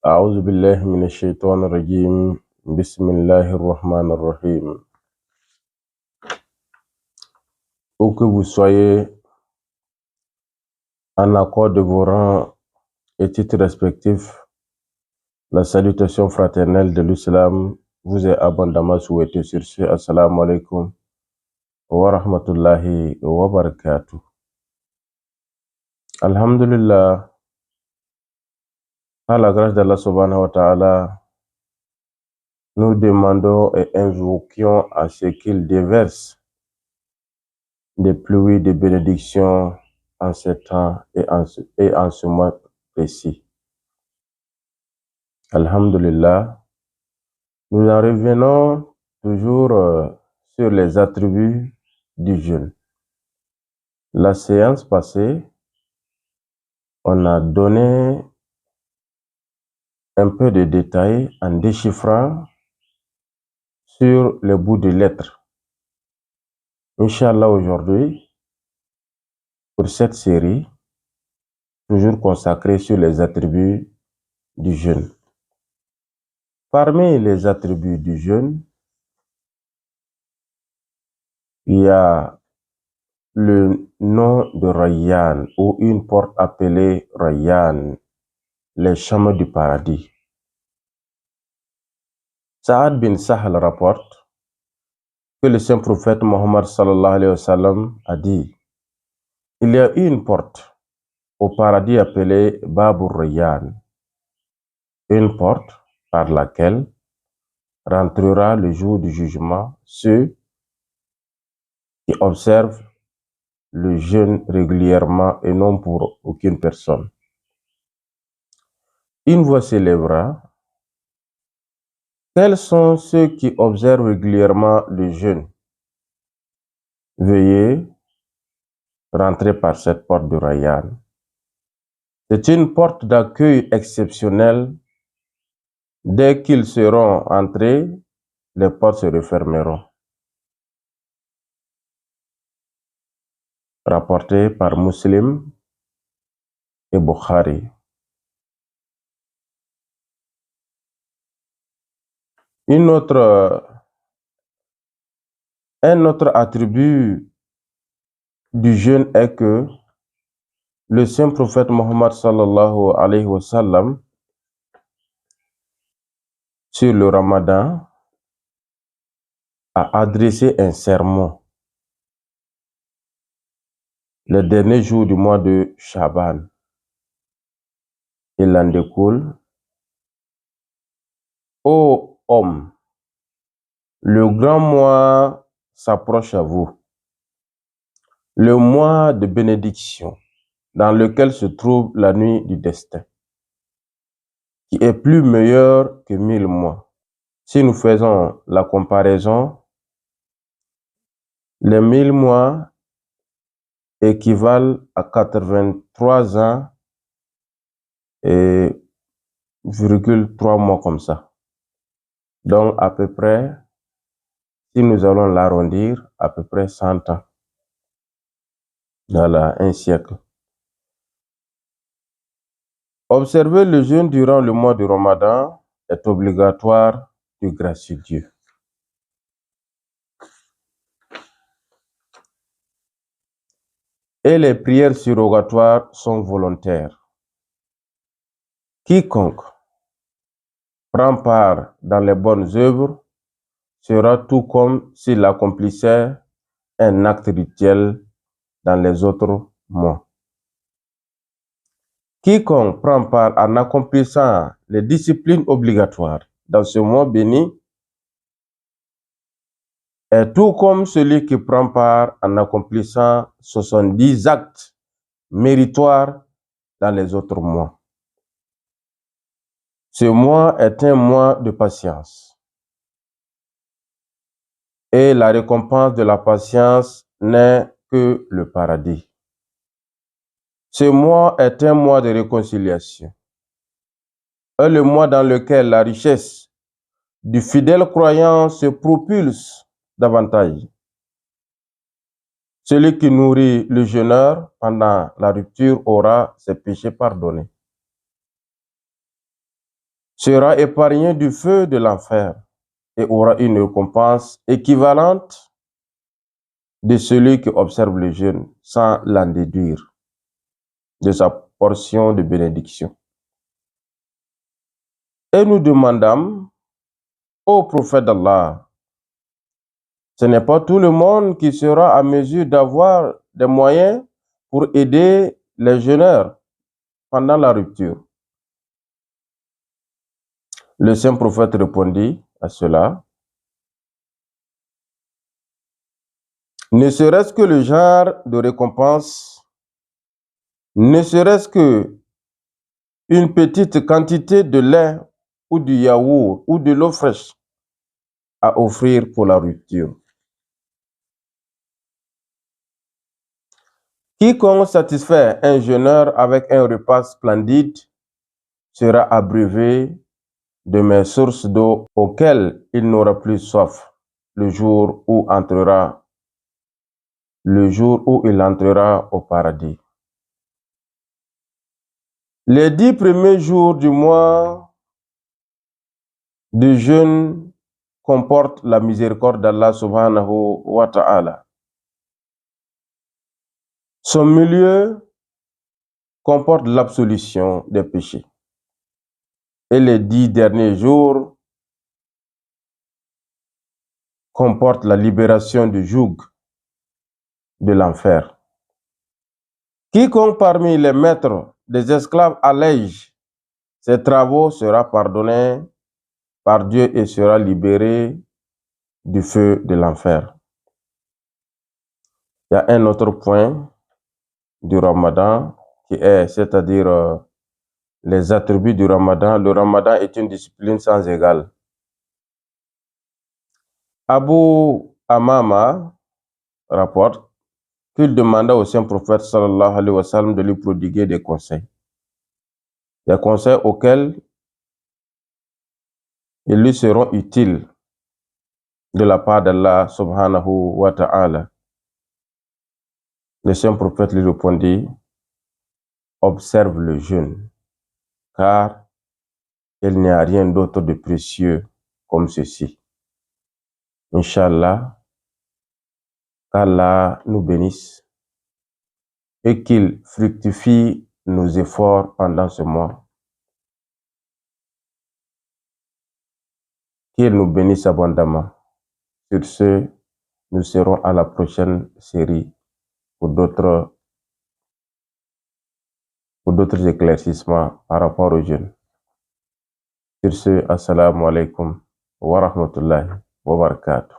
أعوذ بالله من الشيطان الرجيم. بسم الله الرحمن الرحيم. Où que vous soyez, en accord de vos rangs et titres respectifs, la salutation fraternelle de l'islam vous est abondamment souhaitée sur ce. Assalamu alaikum wa rahmatullahi wa barakatuh. Alhamdulillah, à la grâce d'Allah subhanahu wa ta'ala, nous demandons et invoquions à ce qu'il déverse des pluies de bénédictions en ce temps et en ce mois précis. Alhamdulillah, nous en revenons toujours sur les attributs du jeûne. La séance passée, on a donné un peu de détails en déchiffrant sur le bout de lettres. Inch'Allah, aujourd'hui, pour cette série, toujours consacrée sur les attributs du jeûne. Parmi les attributs du jeûne, il y a le nom de Rayyan ou une porte appelée Rayyan, les chemins du paradis. Saad bin Sahal rapporte que le saint prophète Mohammed sallallahu alayhi wa sallam a dit: il y a une porte au paradis appelée Babur Rayyan, une porte par laquelle rentrera le jour du jugement ceux qui observent le jeûne régulièrement et non pour aucune personne. Une voix s'élèvera: quels sont ceux qui observent régulièrement le jeûne? Veuillez rentrer par cette porte de Rayyan. C'est une porte d'accueil exceptionnelle. Dès qu'ils seront entrés, les portes se refermeront. Rapporté par Muslim et Bukhari. Un autre attribut du jeûne est que le saint prophète Mohammed sallallahu alayhi wa sallam, sur le Ramadan, a adressé un sermon le dernier jour du mois de Shaban. Il en découle: ô homme, le grand mois s'approche à vous, le mois de bénédiction dans lequel se trouve la nuit du destin, qui est plus meilleure que 1000 mois. Si nous faisons la comparaison, les 1000 mois équivalent à 83 ans et 3 mois comme ça. Donc à peu près, si nous allons l'arrondir, à peu près 100 ans. Voilà, un siècle. Observer le jeûne durant le mois de Ramadan est obligatoire de grâce à Dieu. Et les prières surrogatoires sont volontaires. Quiconque prend part dans les bonnes œuvres sera tout comme s'il accomplissait un acte rituel dans les autres mois. Quiconque prend part en accomplissant les disciplines obligatoires dans ce mois béni est tout comme celui qui prend part en accomplissant 70 actes méritoires dans les autres mois. Ce mois est un mois de patience. Et la récompense de la patience n'est que le paradis. Ce mois est un mois de réconciliation. Et le mois dans lequel la richesse du fidèle croyant se propulse davantage. Celui qui nourrit le jeûneur pendant la rupture aura ses péchés pardonnés. sera épargné du feu de l'enfer et aura une récompense équivalente de celui qui observe le jeûne sans l'en déduire de sa portion de bénédiction. Et nous demandâmes au prophète d'Allah, ce n'est pas tout le monde qui sera à mesure d'avoir des moyens pour aider les jeûneurs pendant la rupture. Le saint prophète répondit à cela, ne serait-ce que le genre de récompense, ne serait-ce que une petite quantité de lait ou du yaourt ou de l'eau fraîche à offrir pour la rupture. Quiconque satisfait un jeûneur avec un repas splendide sera abreuvé de mes sources d'eau auxquelles il n'aura plus soif le jour où il entrera au paradis. Les 10 premiers jours du mois de jeûne comportent la miséricorde d'Allah subhanahu wa ta'ala. Son milieu comporte l'absolution des péchés. Et les 10 derniers jours comportent la libération du joug de l'enfer. Quiconque parmi les maîtres des esclaves allège ses travaux sera pardonné par Dieu et sera libéré du feu de l'enfer. Il y a un autre point du Ramadan qui est, c'est-à-dire les attributs du Ramadan. Le Ramadan est une discipline sans égale. Abu Amama rapporte qu'il demanda au saint prophète sallallahu alayhi wa sallam de lui prodiguer des conseils auxquels ils lui seront utiles de la part d'Allah subhanahu wa ta'ala. Le saint prophète lui répondit, observe le jeûne, car il n'y a rien d'autre de précieux comme ceci. Inch'Allah, qu'Allah nous bénisse et qu'il fructifie nos efforts pendant ce mois. Qu'il nous bénisse abondamment. Sur ce, nous serons à la prochaine série pour d'autres éclaircissements par rapport au jeûne. Sur ce, assalamu alaikum wa rahmatullahi wa barakatuh.